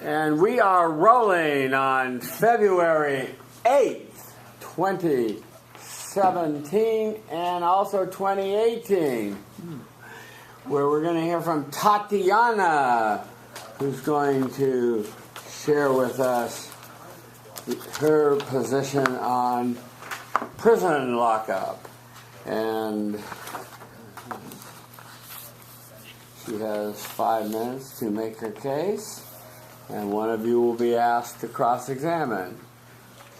And we are rolling on February 8th, 2017, and also 2018, where we're going to hear from Tatiana, who's going to share with us her position on prison lockup. And she has 5 minutes to make her case. And one of you will be asked to cross-examine.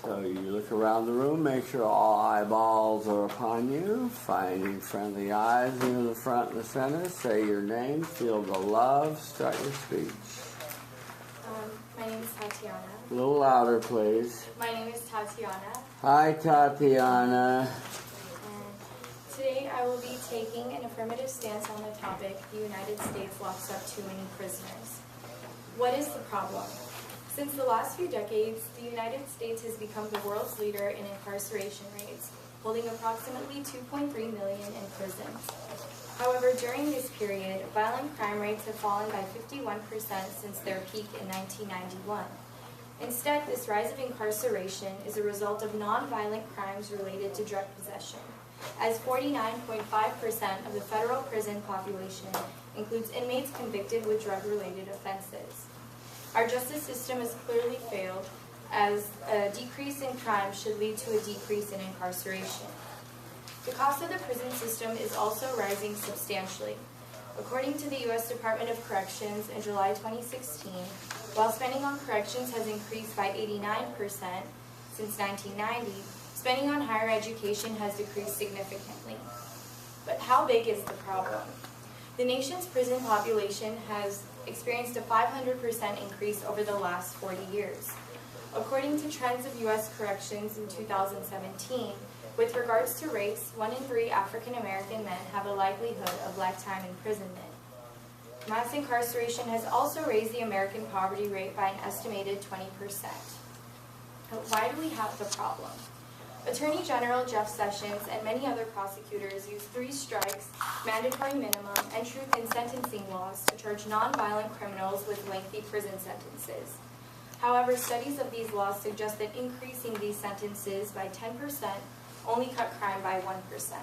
So you look around the room, make sure all eyeballs are upon you, finding friendly eyes near the front and the center. Say your name, feel the love, start your speech. My name is Tatiana. A little louder, please. My name is Tatiana. Hi, Tatiana. And today I will be taking an affirmative stance on the topic, the United States locks up too many prisoners. What is the problem? Since the last few decades, the United States has become the world's leader in incarceration rates, holding approximately 2.3 million in prisons. However, during this period, violent crime rates have fallen by 51% since their peak in 1991. Instead, this rise of incarceration is a result of non-violent crimes related to drug possession, as 49.5% of the federal prison population includes inmates convicted with drug-related offenses. Our justice system has clearly failed, as a decrease in crime should lead to a decrease in incarceration. The cost of the prison system is also rising substantially. According to the U.S. Department of Corrections in July 2016, while spending on corrections has increased by 89% since 1990, spending on higher education has decreased significantly. But how big is the problem? The nation's prison population has experienced a 500% increase over the last 40 years. According to Trends of U.S. Corrections in 2017, with regards to race, 1 in 3 African American men have a likelihood of lifetime imprisonment. Mass incarceration has also raised the American poverty rate by an estimated 20%. Why do we have the problem? Attorney General Jeff Sessions and many other prosecutors use 3 strikes, mandatory minimum, and truth in sentencing laws to charge nonviolent criminals with lengthy prison sentences. However, studies of these laws suggest that increasing these sentences by 10% only cut crime by 1%.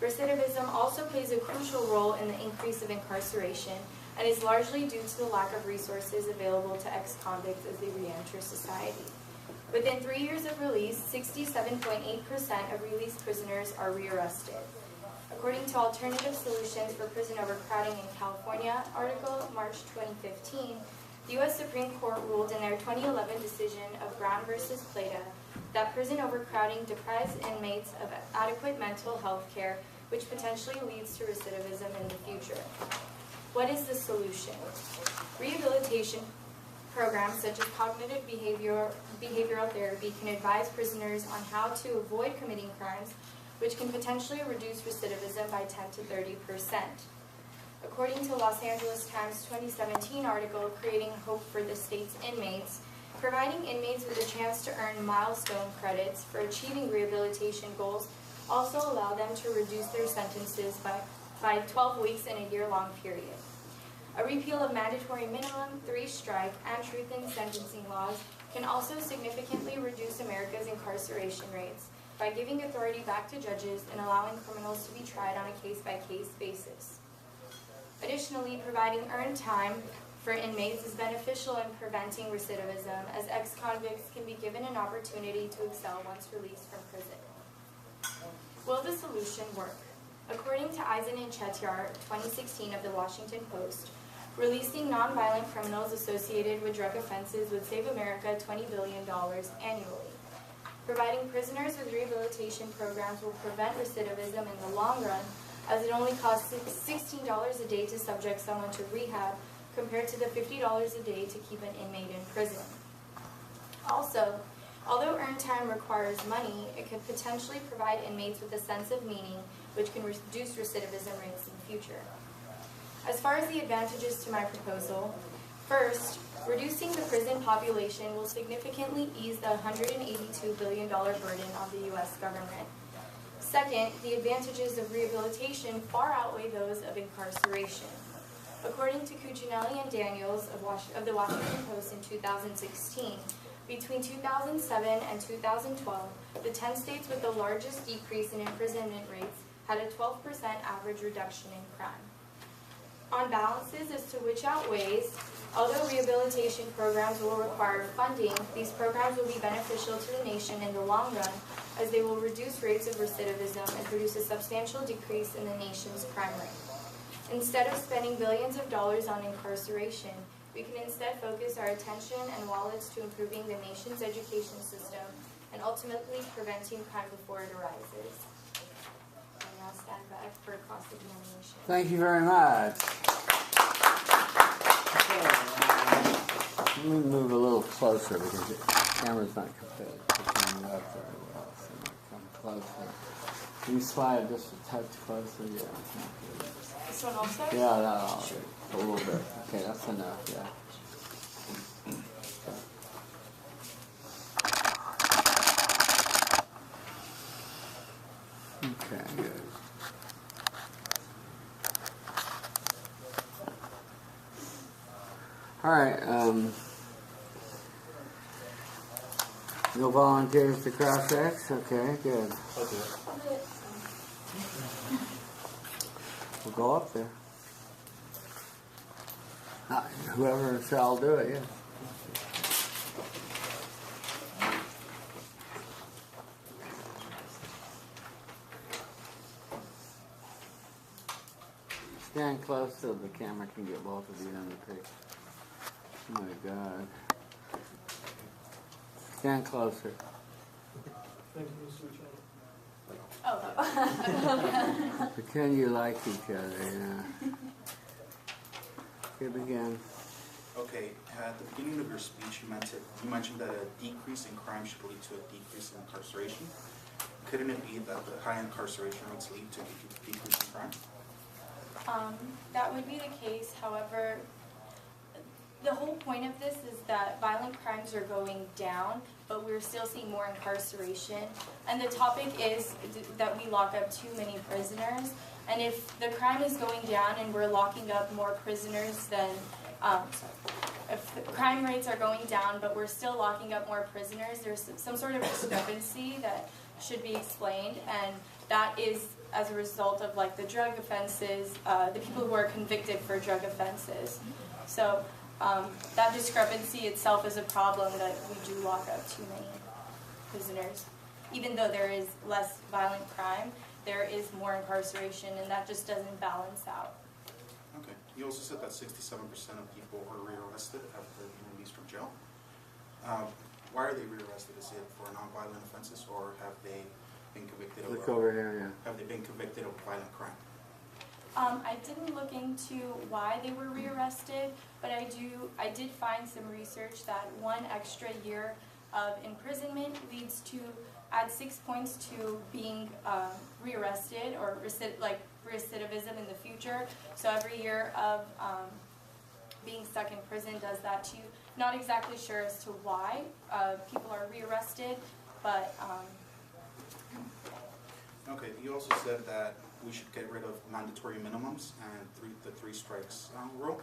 Recidivism also plays a crucial role in the increase of incarceration and is largely due to the lack of resources available to ex-convicts as they re-enter society. Within 3 years of release, 67.8% of released prisoners are rearrested. According to Alternative Solutions for Prison Overcrowding in California article, March 2015, the U.S. Supreme Court ruled in their 2011 decision of Brown v. Plata that prison overcrowding deprives inmates of adequate mental health care, which potentially leads to recidivism in the future. What is the solution? Rehabilitation programs such as cognitive behavioral therapy can advise prisoners on how to avoid committing crimes, which can potentially reduce recidivism by 10 to 30%. According to Los Angeles Times 2017 article, Creating Hope for the State's Inmates, providing inmates with a chance to earn milestone credits for achieving rehabilitation goals also allow them to reduce their sentences by 12 weeks in a year-long period. A repeal of mandatory minimum, 3-strike, and truth in sentencing laws can also significantly reduce America's incarceration rates by giving authority back to judges and allowing criminals to be tried on a case-by-case basis. Additionally, providing earned time for inmates is beneficial in preventing recidivism, as ex-convicts can be given an opportunity to excel once released from prison. Will the solution work? According to Eisen and Chettiar, 2016 of the Washington Post, releasing nonviolent criminals associated with drug offenses would save America $20 billion annually. Providing prisoners with rehabilitation programs will prevent recidivism in the long run, as it only costs $16 a day to subject someone to rehab compared to the $50 a day to keep an inmate in prison. Also, although earned time requires money, it could potentially provide inmates with a sense of meaning, which can reduce recidivism rates in the future. As far as the advantages to my proposal, first, reducing the prison population will significantly ease the $182 billion burden on the U.S. government. Second, the advantages of rehabilitation far outweigh those of incarceration. According to Cuccinelli and Daniels of the Washington Post in 2016, between 2007 and 2012, the 10 states with the largest decrease in imprisonment rates had a 12% average reduction in crime. On balances as to which outweighs, although rehabilitation programs will require funding, these programs will be beneficial to the nation in the long run as they will reduce rates of recidivism and produce a substantial decrease in the nation's crime rate. Instead of spending billions of dollars on incarceration, we can instead focus our attention and wallets to improving the nation's education system and ultimately preventing crime before it arises. I now stand back for cross-examination. Thank you very much. Let me move a little closer because the camera's not picking up very well, so I'm going to come closer. Can you slide just a touch closer? Yeah. This one also? Yeah, that'll sure. A little bit. Okay, that's enough, yeah. Okay, good. All right, no volunteers to cross-X? Okay, good. We'll go up there. Whoever shall do it, yeah. Stand close so the camera can get both of you in the picture. Oh my God. Stand closer. Oh. Pretend you like each other, yeah. Okay, begin. Okay, at the beginning of your speech, you mentioned that a decrease in crime should lead to a decrease in incarceration. Couldn't it be that the high incarceration rates lead to a decrease in crime? That would be the case. However, the whole point of this is that violent crimes are going down, but we're still seeing more incarceration. And the topic is that we lock up too many prisoners. And if the crime is going down and we're locking up more prisoners than, if the crime rates are going down but we're still locking up more prisoners, there's some sort of discrepancy that should be explained, and that is as a result of like the drug offenses, the people who are convicted for drug offenses. So that discrepancy itself is a problem that we do lock up too many prisoners. Even though there is less violent crime, there is more incarceration, and that just doesn't balance out. Okay. You also said that 67% of people are rearrested after being released from jail. Why are they rearrested? Is it for nonviolent offenses, or have they been convicted of? Look over here, yeah. Have they been convicted of violent crime? I didn't look into why they were rearrested, but I did find some research that 1 extra year of imprisonment adds 6 points to being rearrested or recidivism in the future. So every year of being stuck in prison does that to you. Not exactly sure as to why people are rearrested, but Okay, you also said that we should get rid of mandatory minimums and the three strikes rule,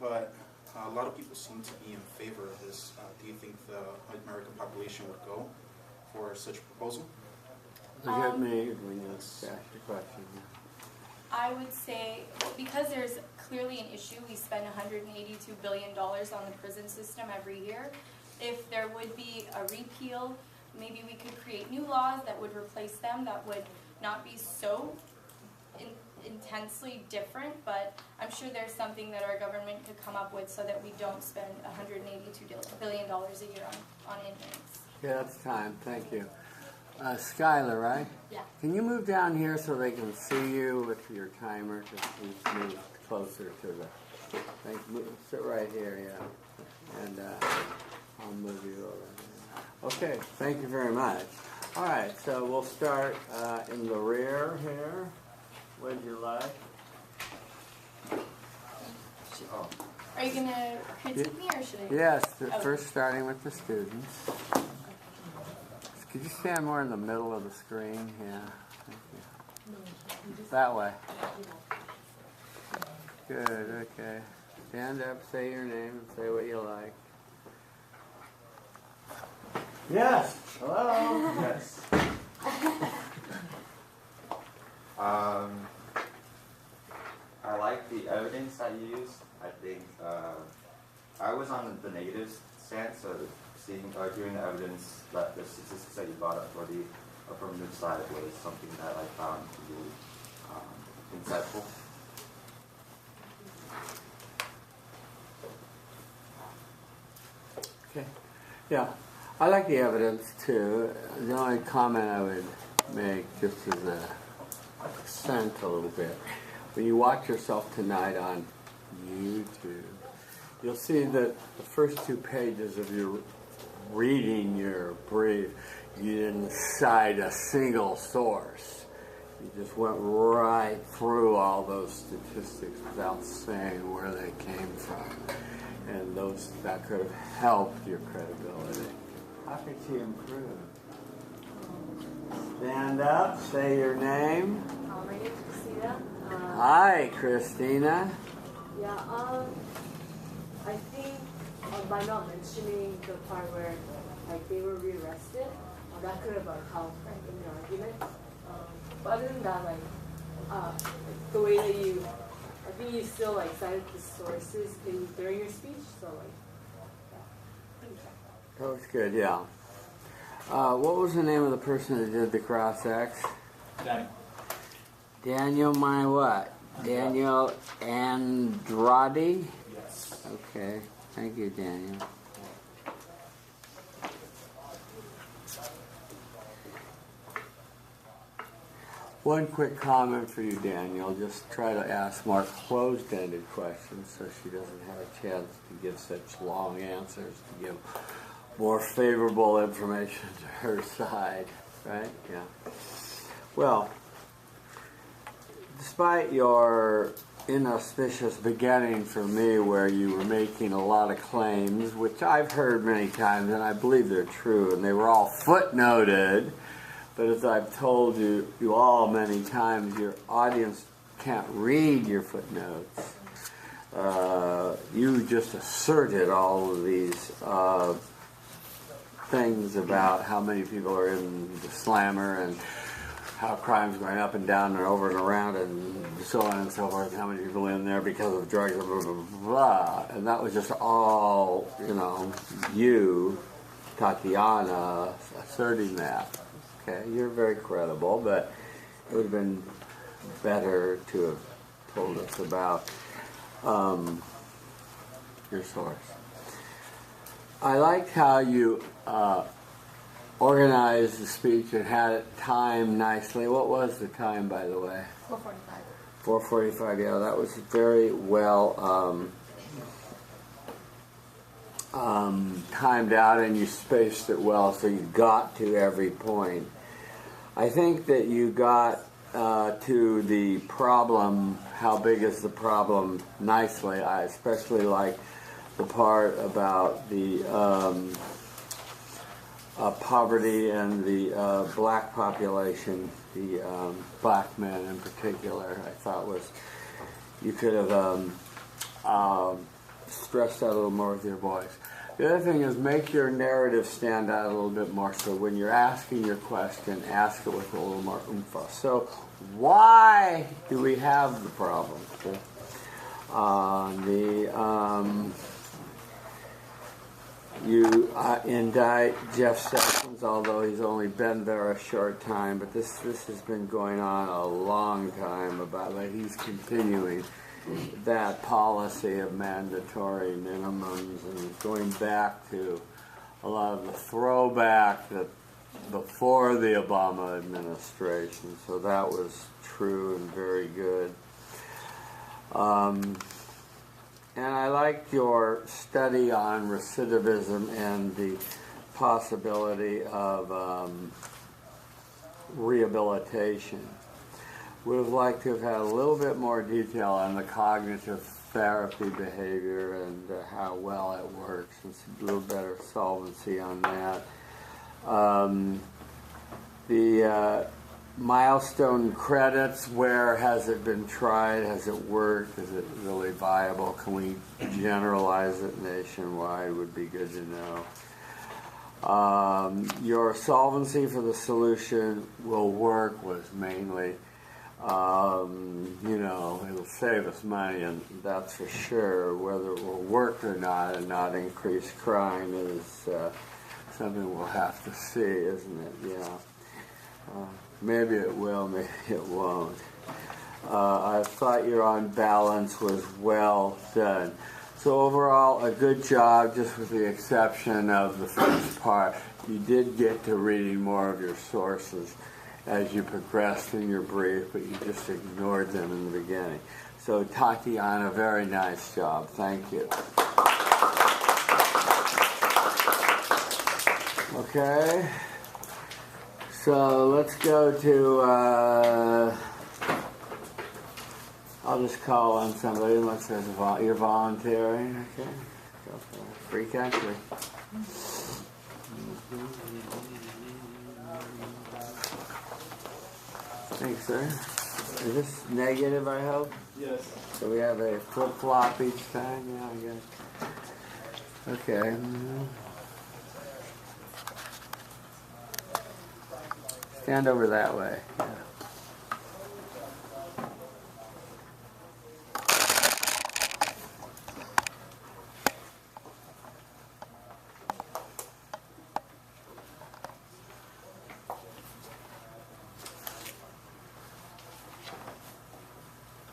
but a lot of people seem to be in favor of this. Do you think the American population would go for such a proposal? Look at me when you ask the question. I would say, because there's clearly an issue, we spend $182 billion on the prison system every year. If there would be a repeal, maybe we could create new laws that would replace them, that would not be so intensely different, but I'm sure there's something that our government could come up with so that we don't spend $182 billion a year on inmates. Yeah, it's time. Thank you. Skylar, right? Yeah. Can you move down here so they can see you with your timer? Just move closer to the thing. Sit right here, yeah. And I'll move you over here. Okay, thank you very much. All right, so we'll start in the rear here. Would you like? Are you going to critique me, or should I? Yes, first starting with the students. Could you stand more in the middle of the screen? Yeah, thank you. That way. Good, okay. Stand up, say your name, and say what you like. Yes. Hello. Yes. I like the evidence that you used. I think I was on the negative stance, so hearing the evidence, that the statistics that you brought up for the affirmative side was something that I found to be insightful. Okay. Yeah, I like the evidence too. The only comment I would make, just as a accent a little bit, when you watch yourself tonight on YouTube, you'll see that the first 2 pages of your reading your brief, you didn't cite a single source. You just went right through all those statistics without saying where they came from. And that could have helped your credibility. How could she improve? Stand up, say your name. My name is Christina. Hi, Christina. Yeah, I think by not mentioning the part where like they were rearrested, that could have helped in the argument. But other than that, the way that I think you still cited the sources during your speech. So That was good, yeah. What was the name of the person that did the cross-X? Daniel my what? Daniel Andrade? Yes. Okay, thank you, Daniel. One quick comment for you, Daniel. Just try to ask more closed-ended questions so she doesn't have a chance to give such long answers, to give more favorable information to her side, right? Yeah. Well, despite your inauspicious beginning for me where you were making a lot of claims, which I've heard many times, and I believe they're true, and they were all footnoted, but as I've told you all many times, your audience can't read your footnotes. You just asserted all of these things about how many people are in the slammer and how crime's going up and down and over and around and so on and so forth, how many people in there because of drugs, blah, blah, blah, blah. And that was just all, you, Tatiana, asserting that. Okay, you're very credible, but it would have been better to have told us about your source. I liked how you organized the speech and had it timed nicely. What was the time, by the way? 4:45. 4:45, yeah, that was very well timed out, and you spaced it well, so you got to every point. I think that you got to the problem, how big is the problem, nicely. I especially like the part about the poverty and the black population, the black men in particular. I thought you could have stressed that a little more with your voice. The other thing is make your narrative stand out a little bit more, so when you're asking your question, ask it with a little more oomph. So why do we have the problem? You indict Jeff Sessions, although he's only been there a short time, but this has been going on a long time, about like he's continuing that policy of mandatory minimums and going back to a lot of the throwback that before the Obama administration. So that was true and very good. And I liked your study on recidivism and the possibility of rehabilitation. Would have liked to have had a little bit more detail on the cognitive therapy behavior and how well it works, and a little better solvency on that. milestone credits, where has it been tried? Has it worked? Is it really viable? Can we generalize it nationwide? Would be good to know. Your solvency for the solution will work was mainly, it'll save us money, and that's for sure. Whether it will work or not and not increase crime is something we'll have to see, isn't it? Maybe it will, maybe it won't. I thought your on balance was well done. So overall, a good job, just with the exception of the first part. You did get to reading more of your sources as you progressed in your brief, but you just ignored them in the beginning. So Tatiana, very nice job. Thank you. Okay. So let's go to, I'll just call on somebody unless there's you're volunteering. Okay, go for it. Free country. Thanks, sir. Is this negative, I hope? Yes. So we have a flip-flop each time? Yeah, I guess. Okay. Stand over that way. Yeah.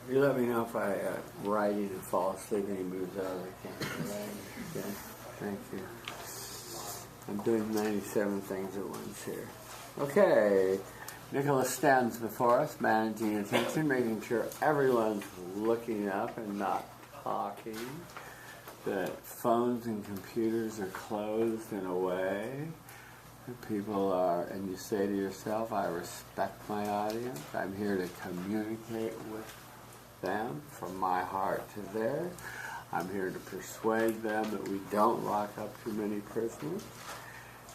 You let me know if I writing and fall asleep and he moves out of the camera. Okay. Thank you. I'm doing 97 things at once here. Okay. Nicholas stands before us, managing attention, making sure everyone's looking up and not talking. That phones and computers are closed in a way. People are, and you say to yourself, I respect my audience. I'm here to communicate with them from my heart to theirs. I'm here to persuade them that we don't lock up too many prisoners.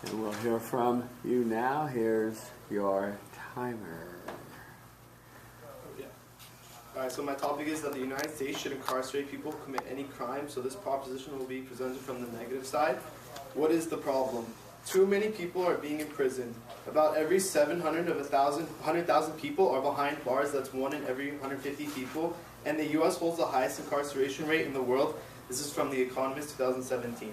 And we'll hear from you now. Here's your timer. Yeah. All right, so my topic is that the United States should incarcerate people who commit any crime. So this proposition will be presented from the negative side. What is the problem? Too many people are being imprisoned. About every 700 of 100,000 people are behind bars. That's 1 in every 150 people. And the U.S. holds the highest incarceration rate in the world. This is from The Economist 2017.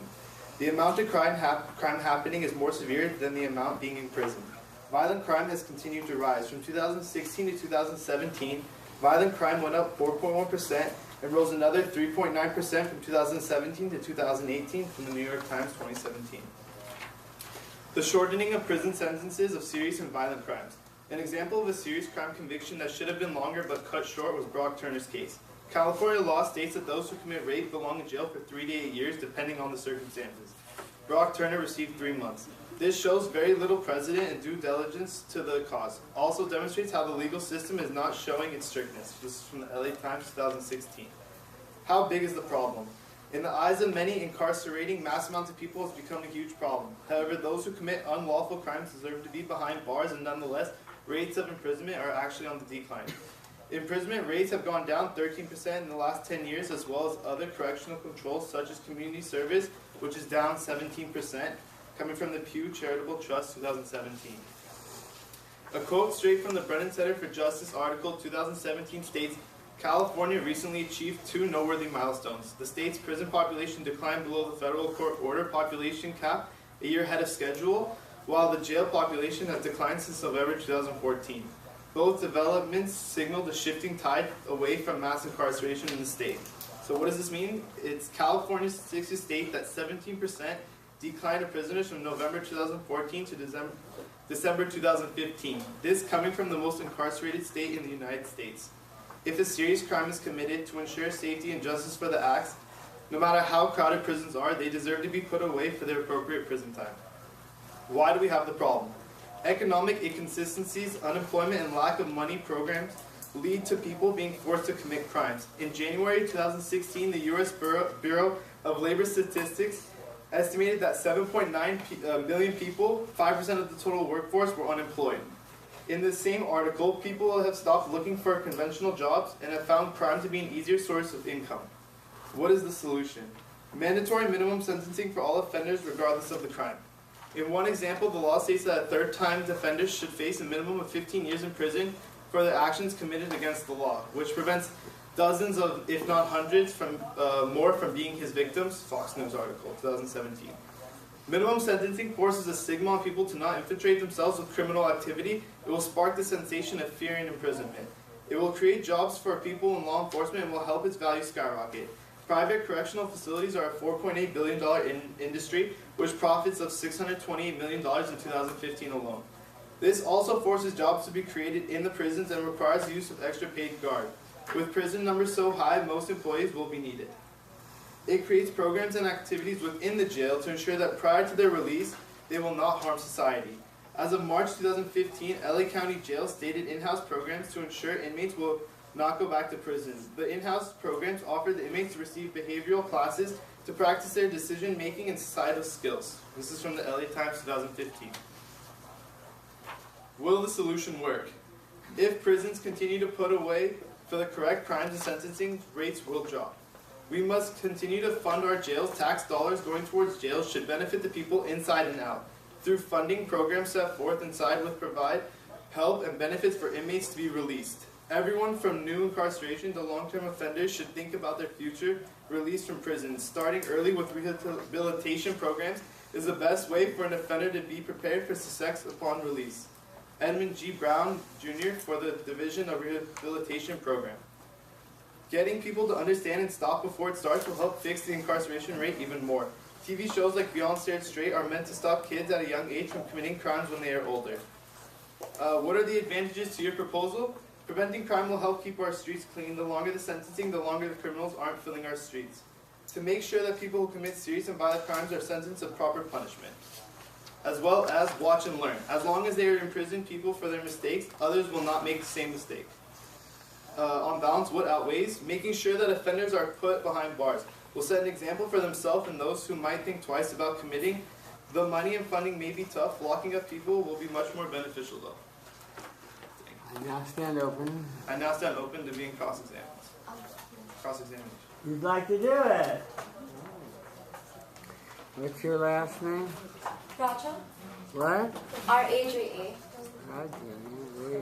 The amount of crime happening is more severe than the amount being imprisoned. Violent crime has continued to rise. From 2016 to 2017, violent crime went up 4.1% and rose another 3.9% from 2017 to 2018 from the New York Times 2017. The shortening of prison sentences of serious and violent crimes. An example of a serious crime conviction that should have been longer but cut short was Brock Turner's case. California law states that those who commit rape belong in jail for 3 to 8 years, depending on the circumstances. Brock Turner received 3 months. This shows very little precedent and due diligence to the cause. Also demonstrates how the legal system is not showing its strictness. This is from the LA Times 2016. How big is the problem? In the eyes of many, incarcerating mass amounts of people has become a huge problem. However, those who commit unlawful crimes deserve to be behind bars, and nonetheless, rates of imprisonment are actually on the decline. Imprisonment rates have gone down 13% in the last 10 years, as well as other correctional controls such as community service, which is down 17%, coming from the Pew Charitable Trust 2017. A quote straight from the Brennan Center for Justice article 2017 states, California recently achieved 2 noteworthy milestones. The state's prison population declined below the federal court order population cap a year ahead of schedule, while the jail population has declined since November 2014. Both developments signaled a shifting tide away from mass incarceration in the state. So what does this mean? It's California's statistics state that 17% decline of prisoners from November 2014 to December 2015. This coming from the most incarcerated state in the United States. If a serious crime is committed to ensure safety and justice for the acts, no matter how crowded prisons are, they deserve to be put away for their appropriate prison time. Why do we have the problem? Economic inconsistencies, unemployment, and lack of money programs lead to people being forced to commit crimes. In January 2016, the U.S. Bureau of Labor Statistics estimated that 7.9 million people, 5% of the total workforce, were unemployed. In the same article, people have stopped looking for conventional jobs and have found crime to be an easier source of income. What is the solution? Mandatory minimum sentencing for all offenders regardless of the crime. In one example, the law states that third-time offenders should face a minimum of 15 years in prison for their actions committed against the law, which prevents dozens of, if not hundreds, more from being his victims. Fox News article, 2017. Minimum sentencing forces a stigma on people to not infiltrate themselves with criminal activity. It will spark the sensation of fear and imprisonment. It will create jobs for people in law enforcement and will help its value skyrocket. Private correctional facilities are a $4.8 billion industry, which profits of $628 million in 2015 alone. This also forces jobs to be created in the prisons and requires the use of extra paid guard. With prison numbers so high, most employees will be needed. It creates programs and activities within the jail to ensure that prior to their release, they will not harm society. As of March 2015, LA County Jail stated in-house programs to ensure inmates will not go back to prison. The in-house programs offer the inmates to receive behavioral classes to practice their decision-making and societal skills. This is from the LA Times 2015. Will the solution work? If prisons continue to put away for the correct crimes and sentencing, rates will drop. We must continue to fund our jails. Tax dollars going towards jails should benefit the people inside and out. Through funding programs set forth inside will provide help and benefits for inmates to be released. Everyone from new incarceration to long-term offenders should think about their future release from prison. Starting early with rehabilitation programs is the best way for an offender to be prepared for success upon release. Edmund G. Brown, Jr. for the Division of Rehabilitation Program. Getting people to understand and stop before it starts will help fix the incarceration rate even more. TV shows like Beyond Scared Straight are meant to stop kids at a young age from committing crimes when they are older. What are the advantages to your proposal? Preventing crime will help keep our streets clean. The longer the sentencing, the longer the criminals aren't filling our streets. To make sure that people who commit serious and violent crimes are sentenced of proper punishment. As well as watch and learn. As long as they are imprisoned people for their mistakes, others will not make the same mistake. On balance, what outweighs? Making sure that offenders are put behind bars will set an example for themselves and those who might think twice about committing. The money and funding may be tough. Locking up people will be much more beneficial though. I now stand open. I now stand open to being cross-examined. Cross-examination. You'd like to do it? What's your last name? Raja? What? R-A-J-A. Roger. Yeah.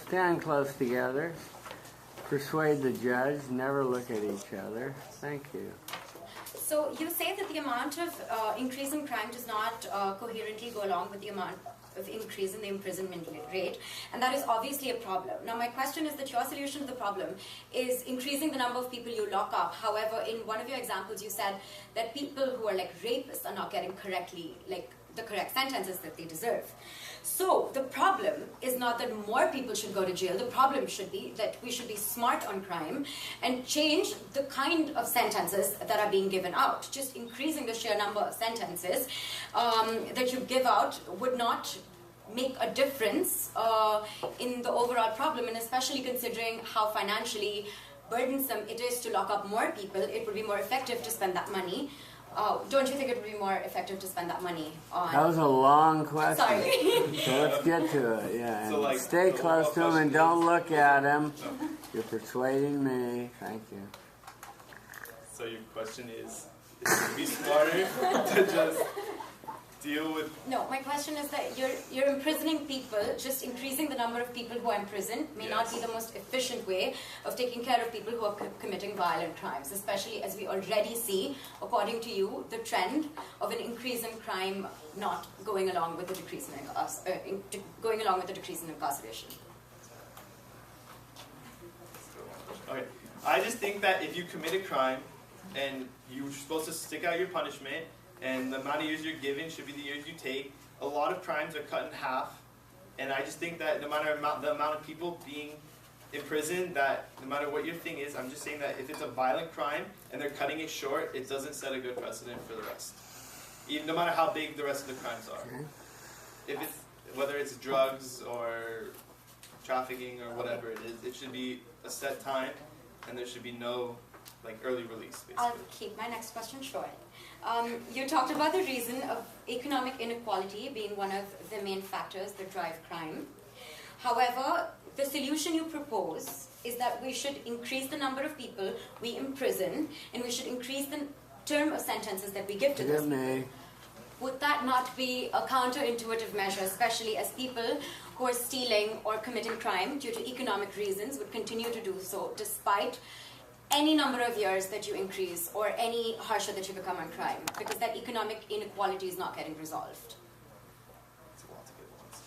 Stand close together. Persuade the judge. Never look at each other. Thank you. So you say that the amount of increase in crime does not coherently go along with the amount of increase in the imprisonment rate, and that is obviously a problem. Now my question is that your solution to the problem is increasing the number of people you lock up. However, in one of your examples you said that people who are like rapists are not getting correctly, like the correct sentences that they deserve. So the problem is not that more people should go to jail. The problem should be that we should be smart on crime and change the kind of sentences that are being given out. Just increasing the sheer number of sentences that you give out would not make a difference in the overall problem, and especially considering how financially burdensome it is to lock up more people, it would be more effective to spend that money. Don't you think it would be more effective to spend that money on... That was a long question. Sorry. So let's get to it. Yeah, So, and like, stay the close to him question and don't is- look at him. You're persuading me. Thank you. So your question is to be smarter to just deal with... No, my question is that you're imprisoning people. Just increasing the number of people who are imprisoned may not be the most efficient way of taking care of people who are committing violent crimes, especially as we already see, according to you, the trend of an increase in crime not going along with the decrease in incarceration. Okay. I just think that if you commit a crime and you're supposed to stick out your punishment and the amount of years you're given should be the years you take, a lot of crimes are cut in half. And I just think that no matter the amount of people being in prison, that no matter what your thing is, I'm just saying that if it's a violent crime and they're cutting it short, it doesn't set a good precedent for the rest. Even no matter how big the rest of the crimes are. If it's, whether it's drugs or trafficking or whatever it is, it should be a set time and there should be no like early release, basically. I'll keep my next question short. You talked about the reason of economic inequality being one of the main factors that drive crime. However, the solution you propose is that we should increase the number of people we imprison, and we should increase the term of sentences that we give to those people. Would that not be a counterintuitive measure, especially as people who are stealing or committing crime due to economic reasons would continue to do so despite any number of years that you increase or any harsher that you become on crime, because that economic inequality is not getting resolved? That's a lot to get once.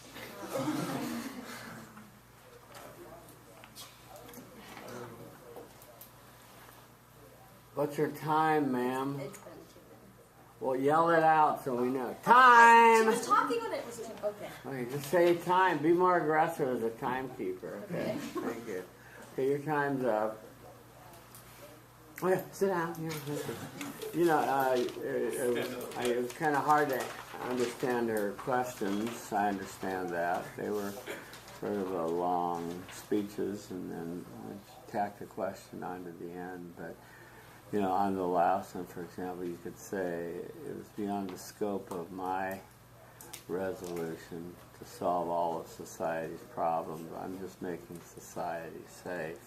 What's your time, ma'am? Well, yell it out so we know. Time! She was talking when it was okay. Okay, just say time. Be more aggressive as a timekeeper. Okay, thank you. Okay, your time's up. Oh yeah, sit down. Yeah, you know, it was kind of hard to understand her questions. I understand that. They were sort of long speeches and then tacked a question onto the end. But, you know, on the last one, for example, you could say it was beyond the scope of my resolution to solve all of society's problems. I'm just making society safe.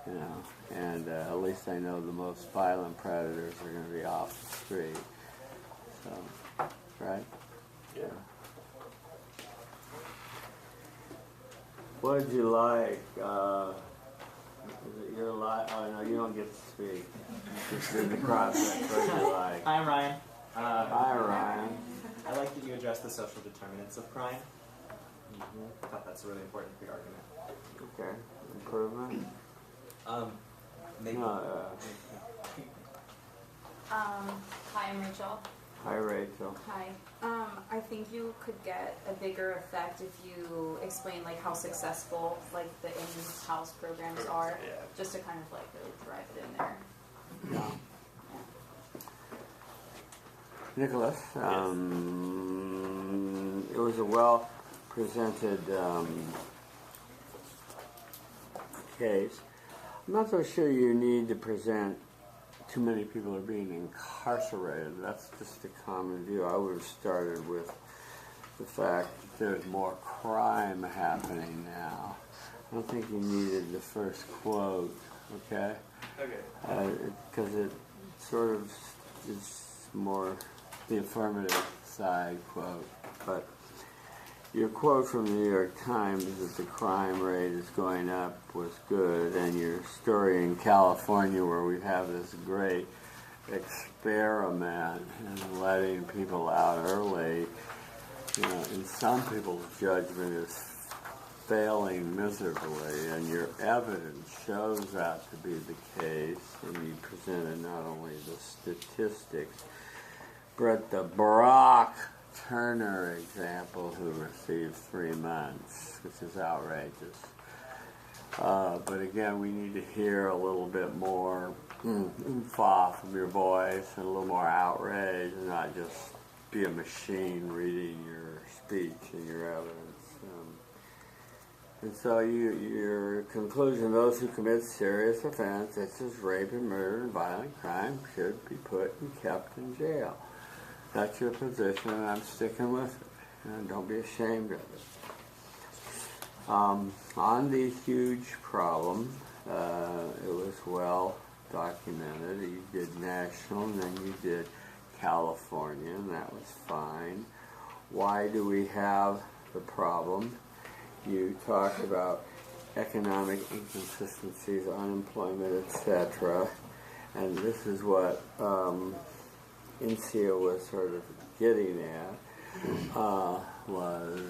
You know, and at least I know the most violent predators are going to be off the street. So, right? Yeah. What did you like? Is it your like? Oh no, you don't get to speak. Just in the process. What did you like? Hi, I'm Ryan. Hi, Ryan. I like that you address the social determinants of crime. I thought that's a really important big argument. Okay. Improvement? Maybe. Hi, I'm Rachel. Hi, Rachel. Hi. I think you could get a bigger effect if you explain like how successful like the in-house programs are, just to kind of like really drive it in there. Yeah. Nicholas, it was a well presented case. I'm not so sure you need to present too many people are being incarcerated. That's just a common view. I would have started with the fact that there's more crime happening now. I don't think you needed the first quote, okay? Okay. Because it sort of is more the affirmative side quote. But your quote from the New York Times that the crime rate is going up was good, and your story in California where we have this great experiment in letting people out early, you know, in some people's judgment is failing miserably, and your evidence shows that to be the case, and you presented not only the statistics, but the Brock Turner example, who received 3 months, which is outrageous. But again, we need to hear a little bit more oomph from your voice and a little more outrage, and not just be a machine reading your speech and your evidence. And so your conclusion, those who commit serious offense, such as rape and murder and violent crime, should be put and kept in jail. That's your position, and I'm sticking with it. And don't be ashamed of it. On the huge problem, it was well documented. You did national, and then you did California, and that was fine. Why do we have the problem? You talk about economic inconsistencies, unemployment, etc. And this is what Incio was sort of getting at, was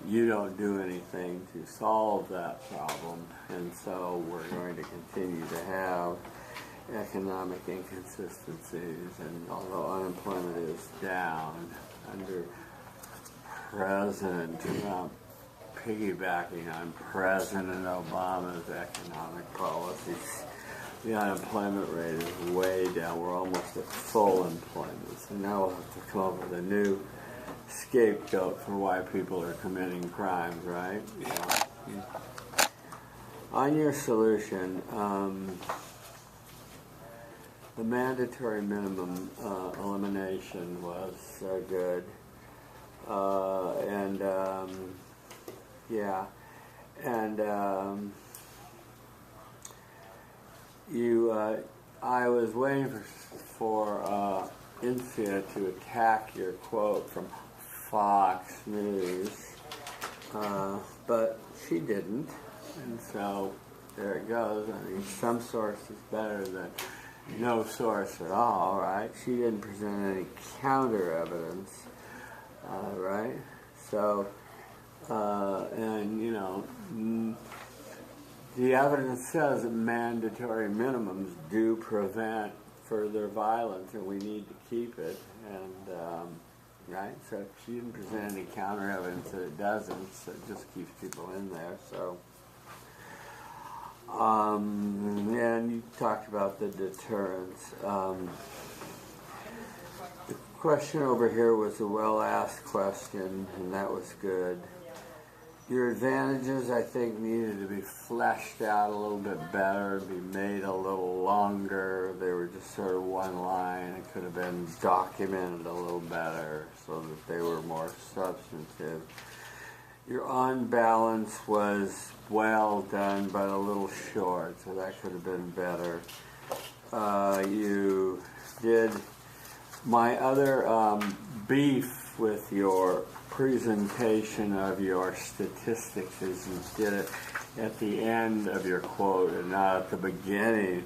you don't do anything to solve that problem, and so we're going to continue to have economic inconsistencies, and although unemployment is down under President Trump, piggybacking on President Obama's economic policies, the unemployment rate is way down. We're almost at full employment. So now we'll have to come up with a new scapegoat for why people are committing crimes, right? Yeah. On your solution, the mandatory minimum elimination was good. Yeah. And I was waiting for Insia to attack your quote from Fox News, but she didn't, and so there it goes. I mean, some source is better than no source at all, right? She didn't present any counter evidence, right? So, and you know, the evidence says that mandatory minimums do prevent further violence, and we need to keep it. And right, so she didn't present any counter evidence that it doesn't, so it just keeps people in there. So, and you talked about the deterrence. The question over here was a well-asked question, and that was good. Your advantages, I think, needed to be fleshed out a little bit better, be made a little longer. They were just sort of one line. It could have been documented a little better so that they were more substantive. Your on balance was well done, but a little short, so that could have been better. You did my other beef with your presentation of your statistics is you did it at the end of your quote and not at the beginning.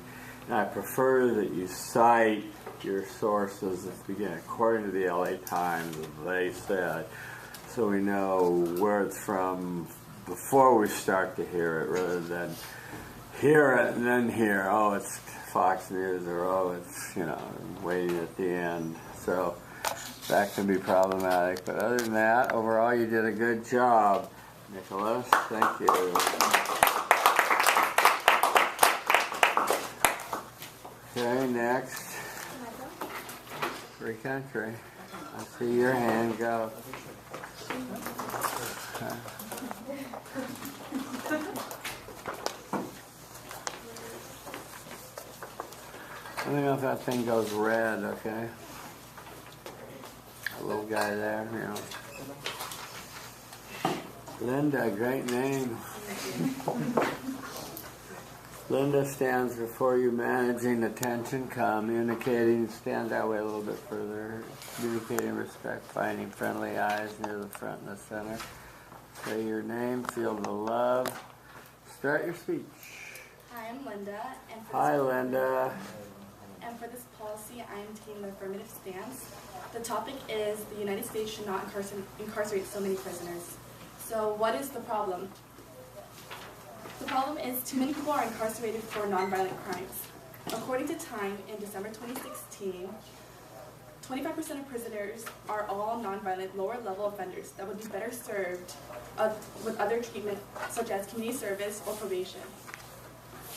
And I prefer that you cite your sources at the beginning. According to the LA Times, they said, so we know where it's from before we start to hear it, rather than hear it and then hear, oh, it's Fox News, or oh, it's, you know, waiting at the end. So that can be problematic. But other than that, overall, you did a good job, Nicholas. Thank you. Okay, next. Free country. I see your hand go. Okay. Let me know if that thing goes red, okay? A little guy there, you know. Linda, great name. Linda stands before you, managing attention, communicating, stand that way a little bit further, communicating respect, finding friendly eyes near the front and the center. Say your name, feel the love. Start your speech. Hi, I'm Linda. And for Hi, Linda. And for this policy, I am taking the affirmative stance. The topic is the United States should not incarcerate so many prisoners. So what is the problem? The problem is too many people are incarcerated for nonviolent crimes. According to Time, in December 2016, 25% of prisoners are all nonviolent, lower-level offenders that would be better served with other treatment, such as community service or probation.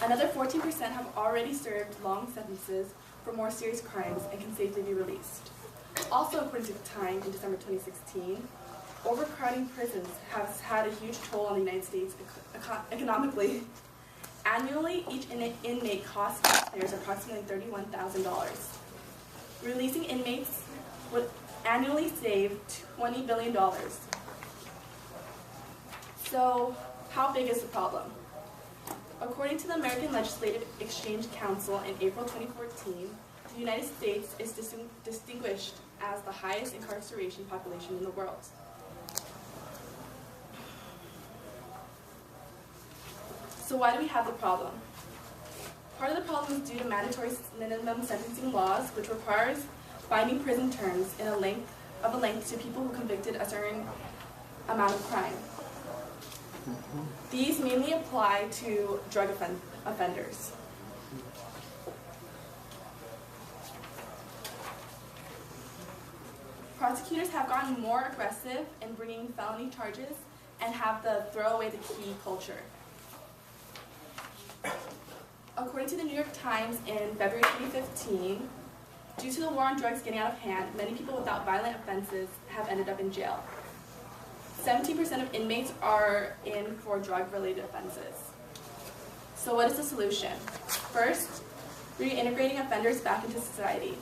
Another 14% have already served long sentences for more serious crimes and can safely be released. Also, according to Time, in December 2016, overcrowding prisons has had a huge toll on the United States economically. Annually, each inmate costs taxpayers approximately $31,000. Releasing inmates would annually save $20 billion. So, how big is the problem? According to the American Legislative Exchange Council in April 2014, the United States is distinguished as the highest incarceration population in the world. So why do we have the problem? Part of the problem is due to mandatory minimum sentencing laws, which requires binding prison terms in a length to people who convicted a certain amount of crime. These mainly apply to drug offenders. Prosecutors have gotten more aggressive in bringing felony charges and have the throw away the key culture. According to the New York Times in February 2015, due to the war on drugs getting out of hand, many people without violent offenses have ended up in jail. 17% of inmates are in for drug-related offenses. So what is the solution? First, reintegrating offenders back into society.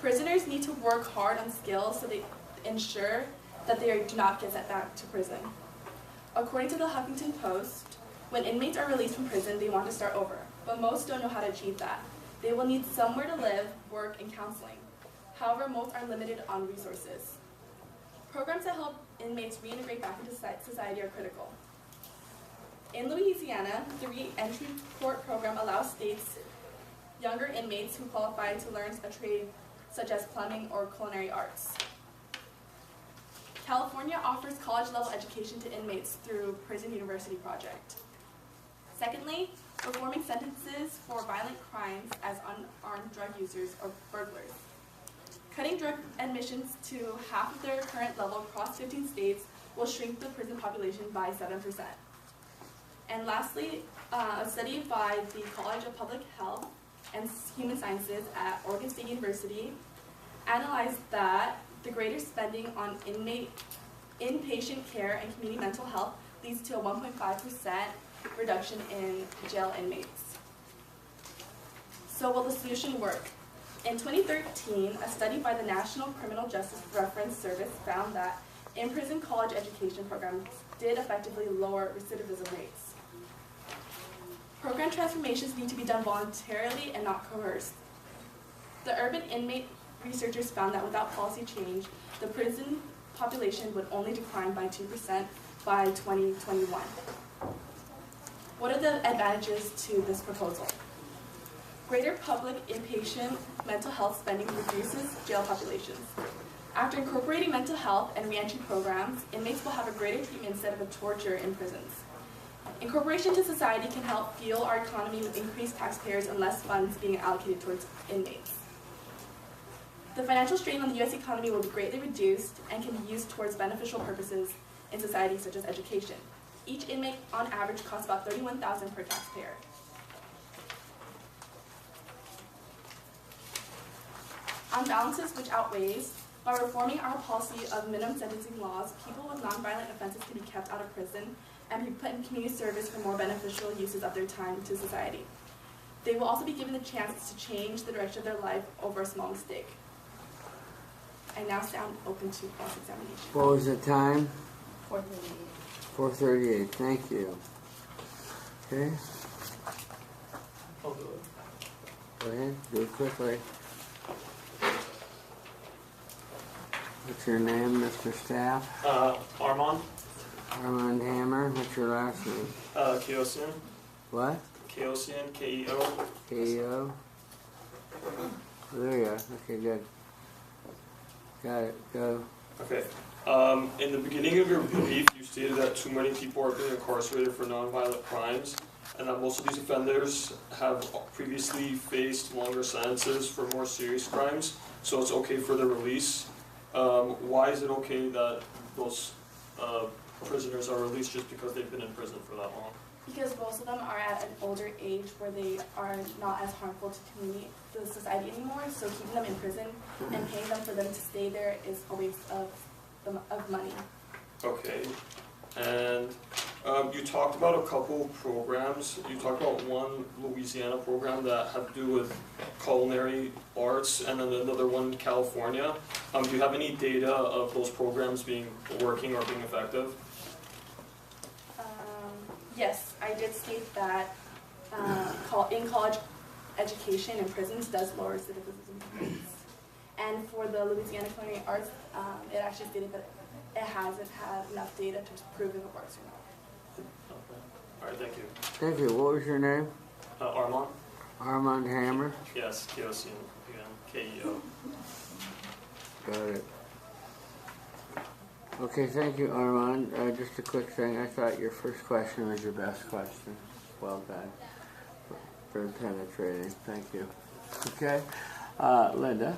Prisoners need to work hard on skills so they ensure that they do not get sent back to prison. According to the Huffington Post, when inmates are released from prison, they want to start over, but most don't know how to achieve that. They will need somewhere to live, work, and counseling. However, most are limited on resources. Programs that help inmates reintegrate back into society are critical. In Louisiana, the Re-Entry Court Program allows states younger inmates who qualify to learn a trade such as plumbing or culinary arts. California offers college-level education to inmates through Prison University Project. Secondly, reforming sentences for violent crimes as unarmed drug users or burglars. Cutting drug admissions to half of their current level across 15 states will shrink the prison population by 7%. And lastly, a study by the College of Public Health and Human Sciences at Oregon State University analyzed that the greater spending on inpatient care and community mental health leads to a 1.5% reduction in jail inmates. So will the solution work? In 2013, a study by the National Criminal Justice Reference Service found that in-prison college education programs did effectively lower recidivism rates. Program transformations need to be done voluntarily and not coerced. The urban inmate researchers found that without policy change, the prison population would only decline by 2% by 2021. What are the advantages to this proposal? Greater public inpatient mental health spending reduces jail populations. After incorporating mental health and reentry programs, inmates will have a greater treatment instead of a torture in prisons. Incorporation to society can help fuel our economy with increased taxpayers and less funds being allocated towards inmates. The financial strain on the U.S. economy will be greatly reduced and can be used towards beneficial purposes in society, such as education. Each inmate, on average, costs about $31,000 per taxpayer. On balances, which outweighs, by reforming our policy of minimum sentencing laws, people with nonviolent offenses can be kept out of prison and be put in community service for more beneficial uses of their time to society. They will also be given the chance to change the direction of their life over a small mistake. I now stand open to cross-examination. What was the time? 4:38. 4:38. Thank you. Okay. I'll do it. Go ahead. Do it quickly. What's your name, Mr. Staff? Armand. Armand Hammer. What's your last name? Keosian. What? Keosian, K-E-O. K-E-O. There you go. Okay, good. Got it. Go. Okay. In the beginning of your brief, you stated that too many people are being incarcerated for nonviolent crimes, and that most of these offenders have previously faced longer sentences for more serious crimes, so it's okay for their release. Why is it okay that those prisoners are released just because they've been in prison for that long? Because most of them are at an older age where they are not as harmful to society anymore, so keeping them in prison and paying them for them to stay there is a waste of money. Okay. And you talked about a couple programs. You talked about one Louisiana program that had to do with culinary arts, and then another one in California. Do you have any data of those programs working or being effective? Yes, I did state that in college education in prisons does lower recidivism rates. And for the Louisiana Culinary Arts, it actually stated that it hasn't had enough data to prove if it works or not. Okay. All right, thank you. Thank you. What was your name? Armand? Armand Hammer. Yes, Keosian, again, K-E-O. Got it. Okay, thank you, Armand. Just a quick thing. I thought your first question was your best question. Well done. Very penetrating. Thank you. Okay. Linda,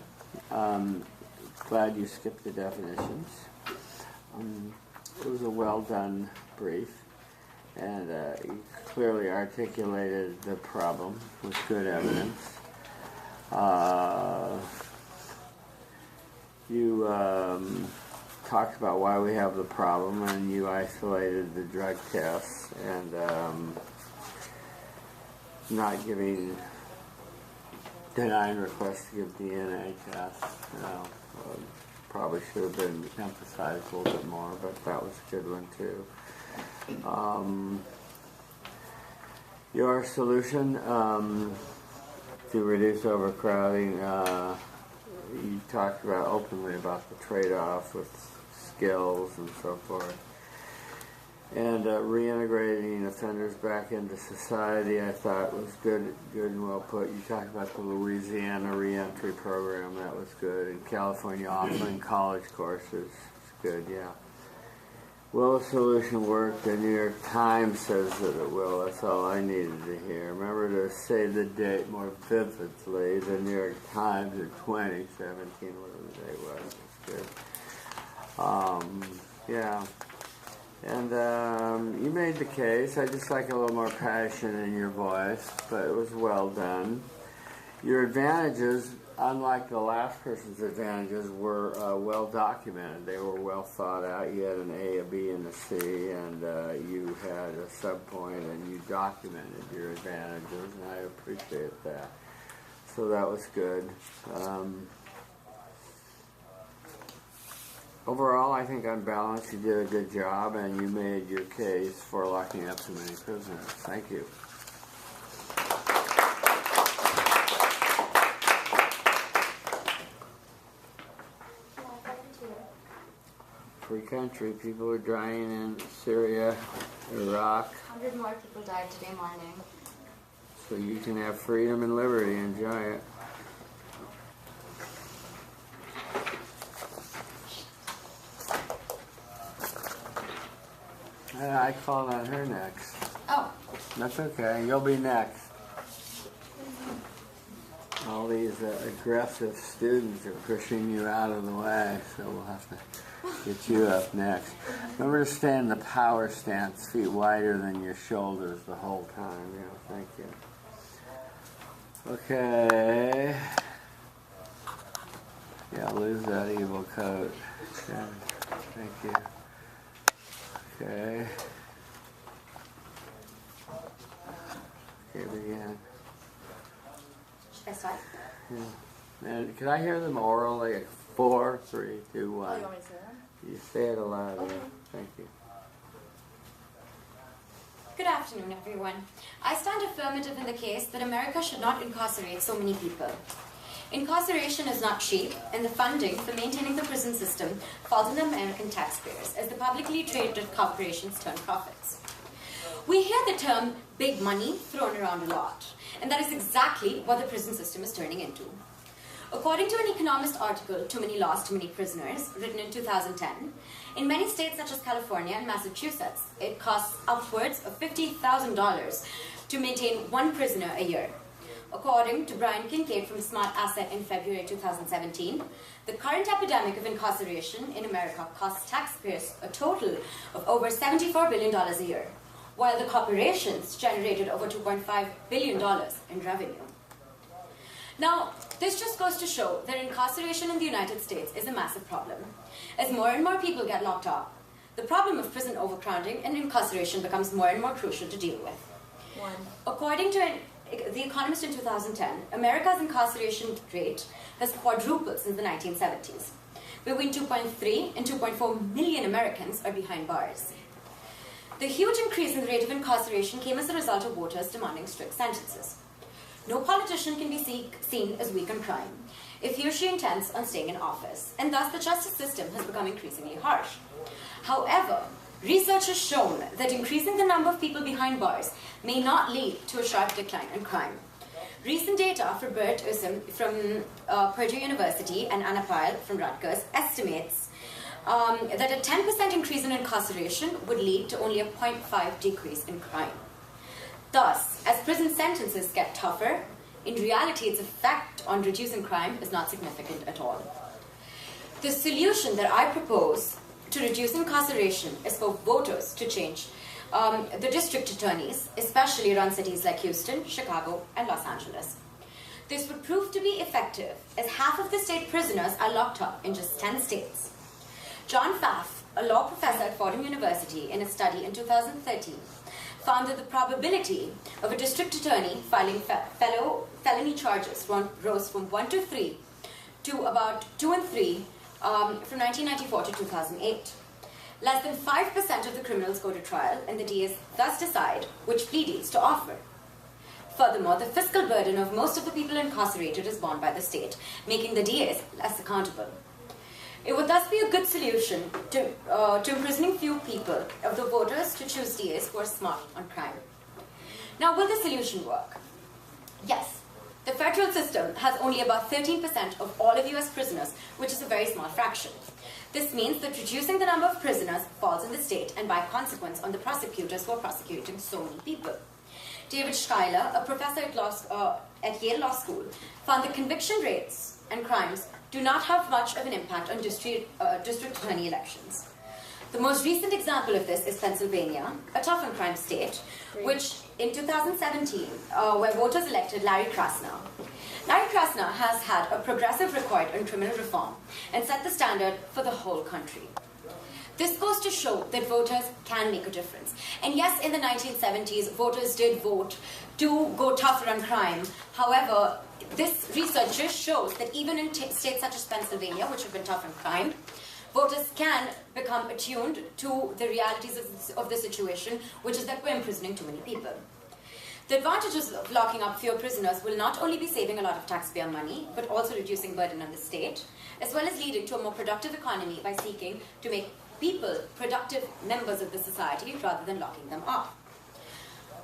glad you skipped the definitions. It was a well-done brief, and you clearly articulated the problem with good evidence. You talked about why we have the problem, and you isolated the drug tests and not giving denying requests to give DNA tests. Probably should have been emphasized a little bit more, but that was a good one too. Your solution to reduce overcrowding, you talked about openly about the trade-off with skills and so forth. And reintegrating offenders back into society, I thought was good and well put. You talked about the Louisiana reentry program, that was good. And California offering college courses, it's good, yeah. Will the solution work? The New York Times says that it will. That's all I needed to hear. Remember to say the date more vividly. The New York Times in 2017, whatever the date was. It's good. Yeah. And you made the case. I just like a little more passion in your voice, but it was well done. Your advantages, unlike the last person's advantages, were well documented. They were well thought out. You had an A, a B, and a C, and you had a subpoint, and you documented your advantages, and I appreciate that. So that was good. Overall, I think on balance, you did a good job, and you made your case for locking up too many prisoners. Thank you. Free country. People are dying in Syria, Iraq. 100 more people died today morning. So you can have freedom and liberty. Enjoy it. I called on her next. Oh. That's okay. You'll be next. All these aggressive students are pushing you out of the way, so we'll have to get you up next. Remember to stay in the power stance, feet wider than your shoulders the whole time. Yeah, thank you. Okay. Yeah, lose that evil coat. Okay. Thank you. Okay. Okay, begin. Should I start? Yeah. And can I hear them orally? 4, 3, 2, 1. Oh, you want me to say that? You say it aloud. Okay. Yeah. Thank you. Good afternoon, everyone. I stand affirmative in the case that America should not incarcerate so many people. Incarceration is not cheap, and the funding for maintaining the prison system falls on the American taxpayers as the publicly traded corporations turn profits. We hear the term big money thrown around a lot, and that is exactly what the prison system is turning into. According to an Economist article, Too Many Laws, Too Many Prisoners, written in 2010, in many states such as California and Massachusetts, it costs upwards of $50,000 to maintain one prisoner a year. According to Brian Kincaid from Smart Asset in February 2017, the current epidemic of incarceration in America costs taxpayers a total of over $74 billion a year, while the corporations generated over $2.5 billion in revenue. Now, this just goes to show that incarceration in the United States is a massive problem. As more and more people get locked up, the problem of prison overcrowding and incarceration becomes more and more crucial to deal with. According to The Economist in 2010, America's incarceration rate has quadrupled since the 1970s. Between 2.3 and 2.4 million Americans are behind bars. The huge increase in the rate of incarceration came as a result of voters demanding strict sentences. No politician can be seen as weak on crime if he or she intends on staying in office, and thus the justice system has become increasingly harsh. However, research has shown that increasing the number of people behind bars may not lead to a sharp decline in crime. Recent data for Bert Usum from Purdue University and Anna Pyle from Rutgers estimates that a 10% increase in incarceration would lead to only a 0.5 decrease in crime. Thus, as prison sentences get tougher, in reality its effect on reducing crime is not significant at all. The solution that I propose to reduce incarceration is for voters to change the district attorneys, especially around cities like Houston, Chicago, and Los Angeles. This would prove to be effective, as half of the state prisoners are locked up in just 10 states. John Pfaff, a law professor at Fordham University, in a study in 2013, found that the probability of a district attorney filing felony charges rose from 1 to 3 to about 2 and 3 from 1994 to 2008. Less than 5% of the criminals go to trial, and the DAs thus decide which plea deals to offer. Furthermore, the fiscal burden of most of the people incarcerated is borne by the state, making the DAs less accountable. It would thus be a good solution to imprisoning few people of the voters to choose DAs who are smart on crime. Now, will the solution work? Yes. The federal system has only about 13% of all of US prisoners, which is a very small fraction. This means that reducing the number of prisoners falls on the state and by consequence on the prosecutors who are prosecuting so many people. David Schuyler, a professor at Yale Law School, found that conviction rates and crimes do not have much of an impact on district attorney elections. The most recent example of this is Pennsylvania, a tough on crime state, which in 2017, where voters elected Larry Krasner. Larry Krasner has had a progressive record on criminal reform and set the standard for the whole country. This goes to show that voters can make a difference. And yes, in the 1970s, voters did vote to go tougher on crime. However, this research just shows that even in states such as Pennsylvania, which have been tough on crime, voters can become attuned to the realities of the situation, which is that we're imprisoning too many people. The advantages of locking up fewer prisoners will not only be saving a lot of taxpayer money, but also reducing burden on the state, as well as leading to a more productive economy by seeking to make people productive members of the society rather than locking them up.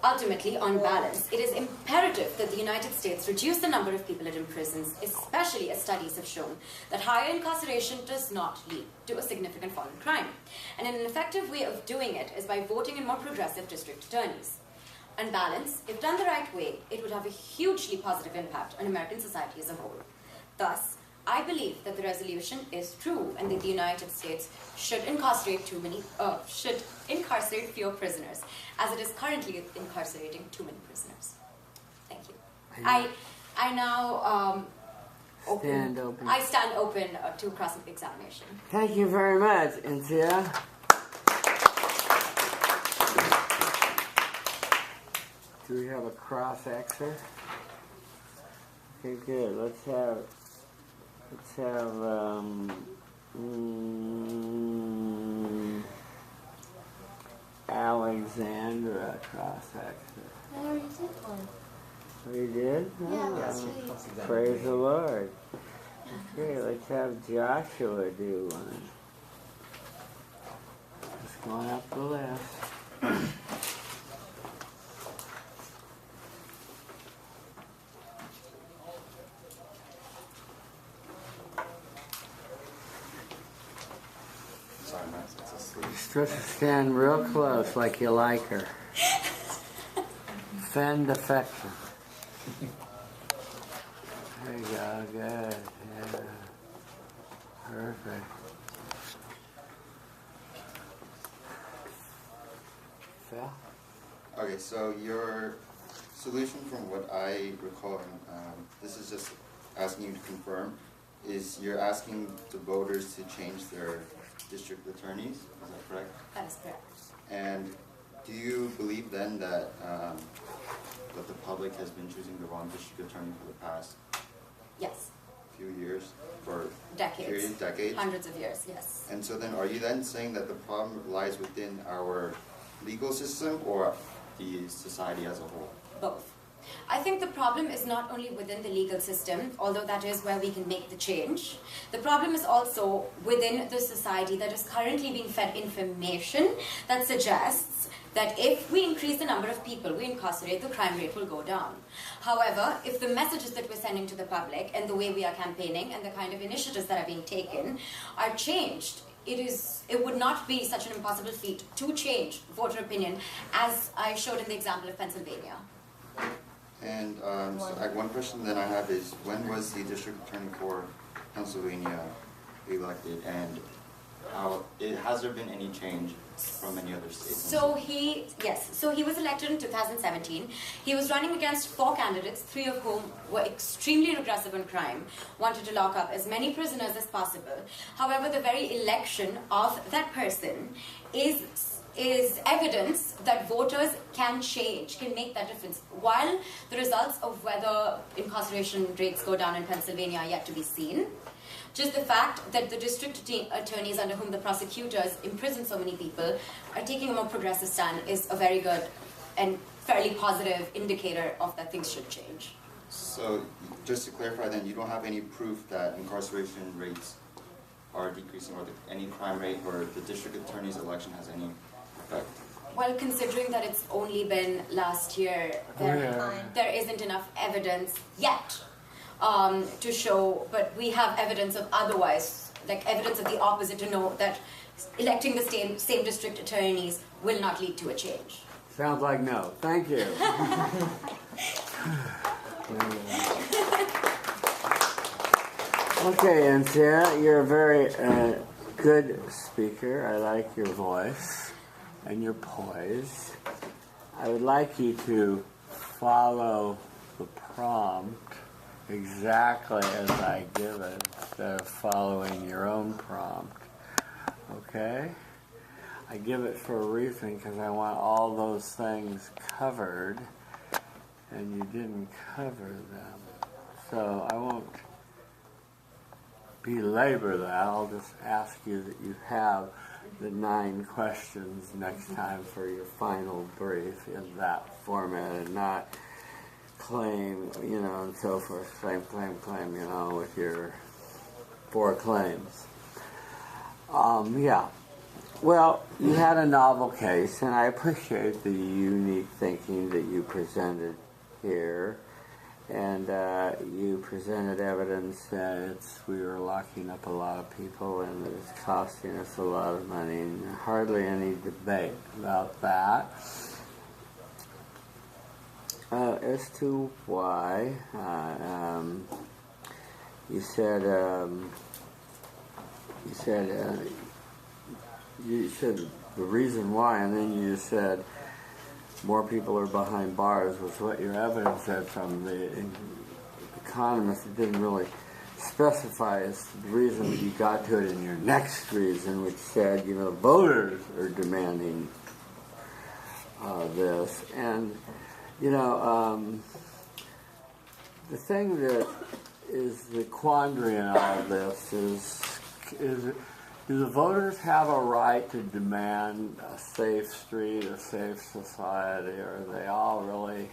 Ultimately, on balance, it is imperative that the United States reduce the number of people it imprisons, especially as studies have shown that higher incarceration does not lead to a significant fall in crime. And an effective way of doing it is by voting in more progressive district attorneys. On balance, if done the right way, it would have a hugely positive impact on American society as a whole. Thus, I believe that the resolution is true and that the United States should incarcerate fewer prisoners, as it is currently incarcerating too many prisoners. Thank you. I now stand open to cross-examination. Thank you very much, Intia. Do we have a cross-exer? Okay, good. Let's have Alexandra cross-exer. I already did one. Oh, you did? Yeah, Oh, last week. praise the Lord. Okay, let's have Joshua do one. Just going up the list. Stretch the stand real close like you like her. Fend affection. There you go, good. Yeah. Perfect. Phil? Okay, so your solution from what I recall, this is just asking you to confirm, is you're asking the voters to change their district attorneys, is that correct? That is correct. And do you believe then that that the public has been choosing the wrong district attorney for the past few years, for decades? Hundreds of years, yes. And so then are you then saying that the problem lies within our legal system or the society as a whole? Both. I think the problem is not only within the legal system, although that is where we can make the change. The problem is also within the society that is currently being fed information that suggests that if we increase the number of people we incarcerate, the crime rate will go down. However, if the messages that we're sending to the public and the way we are campaigning and the kind of initiatives that are being taken are changed, it would not be such an impossible feat to change voter opinion, as I showed in the example of Pennsylvania. And one question that I have is, when was the district attorney for Pennsylvania elected, and has there been any change from any other states? So he was elected in 2017. He was running against 4 candidates, 3 of whom were extremely regressive on crime, wanted to lock up as many prisoners as possible. However, the very election of that person is is evidence that voters can change, can make that difference. While the results of whether incarceration rates go down in Pennsylvania are yet to be seen, just the fact that the district attorneys under whom the prosecutors imprison so many people are taking a more progressive stand is a very good and fairly positive indicator of that things should change. So, just to clarify then, you don't have any proof that incarceration rates are decreasing, or any crime rate, or the district attorney's election has any effect? Well, considering that it's only been last year, there isn't enough evidence yet to show, but we have evidence of otherwise, like evidence of the opposite, to know that electing the same district attorneys will not lead to a change. Sounds like no. Thank you. Okay, and Sarah, you're a very good speaker. I like your voice and your poise. I would like you to follow the prompt exactly as I give it, instead of following your own prompt. Okay? I give it for a reason, because I want all those things covered, and you didn't cover them. So I won't belabor that. I'll just ask you that you have the 9 questions next time for your final brief in that format, and not claim, and so forth, claim, with your 4 claims. Yeah. Well, you had a novel case, and I appreciate the unique thinking that you presented here. And you presented evidence that we were locking up a lot of people, and that it's costing us a lot of money, and hardly any debate about that. As to why, you said the reason why, and then you just said more people are behind bars, was what your evidence said from the economist. It didn't really specify as the reason that you got to it in your next reason, which said, voters are demanding this. And, the thing that is the quandary in all of this is do the voters have a right to demand a safe street, a safe society, or are they all really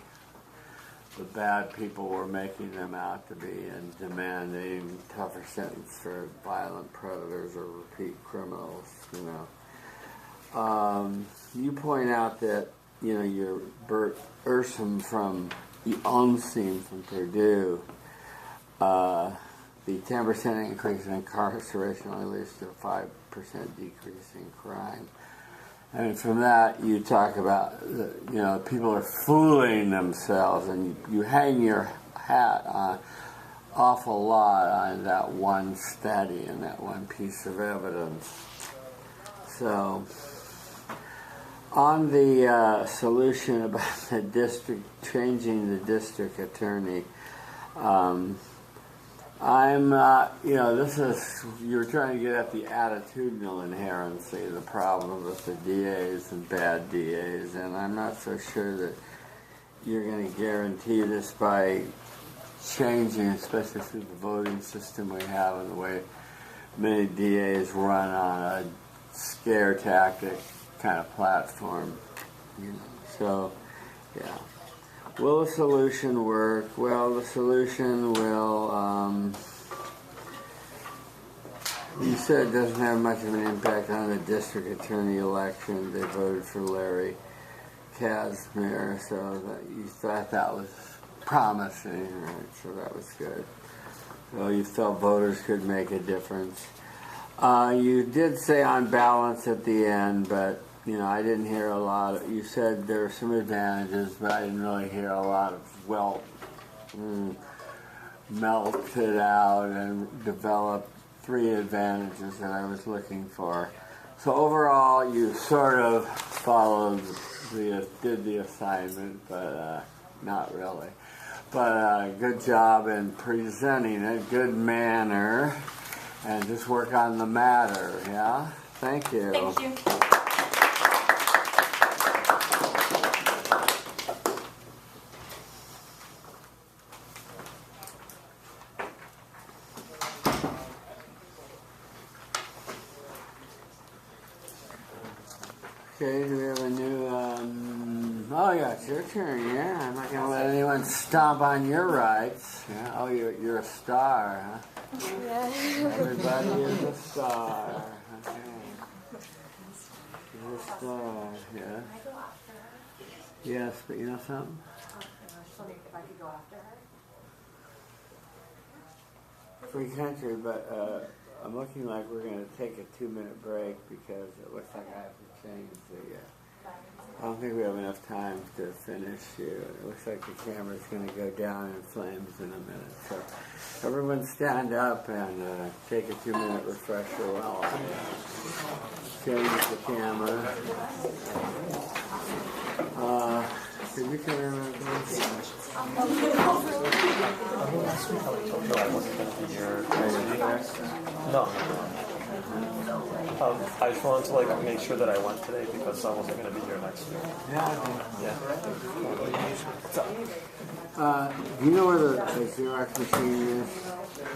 the bad people we're making them out to be, and demanding tougher sentence for violent predators or repeat criminals, You point out that, your Bert Ursum from Purdue, the 10% increase in incarceration only leads to a 5% decrease in crime. And from that, you talk about, people are fooling themselves, and you hang your hat on awful lot on that one study and that one piece of evidence. So, on the solution about the changing the district attorney, I'm not, you're trying to get at the attitudinal inherency, the problem with the DAs and bad DAs, and I'm not so sure that you're going to guarantee this by changing, especially through the voting system we have and the way many DAs run on a scare tactic kind of platform, So, yeah. Will the solution work? Well, the solution will, you said it doesn't have much of an impact on the district attorney election. They voted for Larry Kazmir, so that you thought that was promising, right? So that was good. So you felt voters could make a difference. You did say on balance at the end, but I didn't hear a lot of, you said there are some advantages, but I didn't really hear a lot of melted out and developed 3 advantages that I was looking for. So overall, you sort of followed did the assignment, but not really. But good job in presenting it, good manner, and just work on the matter, yeah? Thank you. Thank you. Okay, do we have a new, oh yeah, it's your turn, yeah. I'm not gonna let anyone stomp on your rights. Yeah. Oh, you're a star, huh? Yeah. Everybody is a star. Okay. You're a star, yeah. Yes, but you know something? If I could go after her. Free country, but I'm looking like we're going to take a 2-minute break because it looks like I have to change the. I don't think we have enough time to finish here. It looks like the camera's going to go down in flames in a minute. So everyone stand up and take a 2-minute refresher while I change the camera. Can you turn around, please? Last week I told you I wasn't going to be here next week. No. I just wanted to make sure that I went today because I wasn't going to be here next week. Yeah. What's up? Do you know where the Xerox machine is?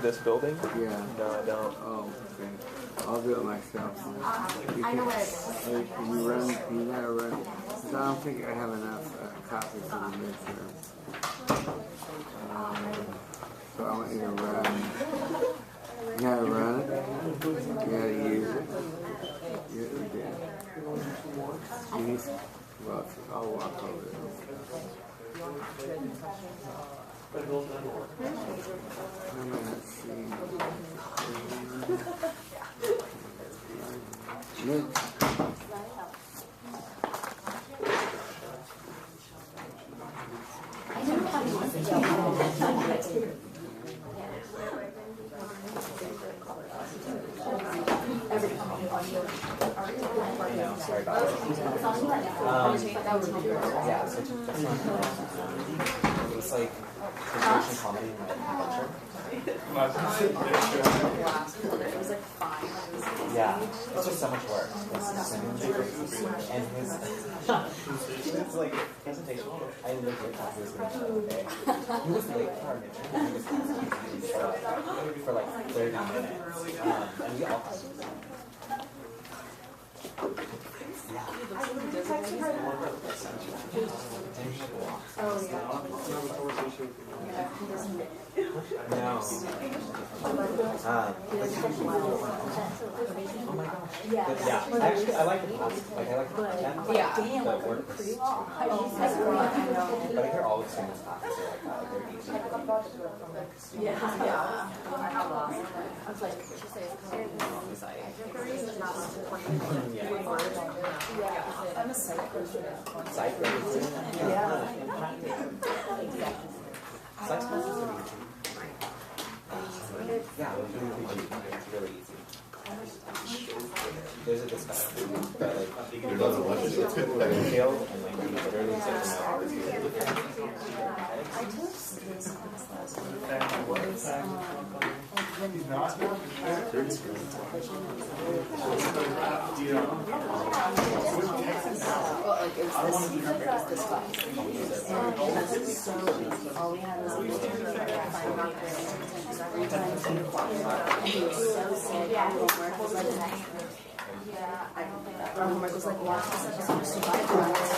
This building? Yeah. No, I don't. Oh, okay. I'll do it myself. I know where it is. Can you gotta run? Because I don't think I have enough copies of the midterm. So I want you to run. You gotta run it. You gotta use it. You did. You need, well, I'll walk over there. Let's see. Sorry about that. Yeah, so it's like situation comedy in my adventure. Yeah, it's just so much work. And his it's like presentation. I literally talked to this guy all day. He was late for our midterm. He was for like 30 minutes. And we all No. Oh my gosh. Yeah. Actually, I like the past. I like the content. Yeah. The work was too much. But I hear all the students classes are like that. They're easy. Yeah. I was like, she says, I'm a psych person. Psych person? Yeah. Psych classes are easy. Yeah, it's really easy. There's a discussion, but like you go to one field and like you literally take an hour to do it. I took this class last week. Well, like it was this class. And it was so easy. All we had was every time he was so sick. Homework was like homework was like watch this episode of Survivor.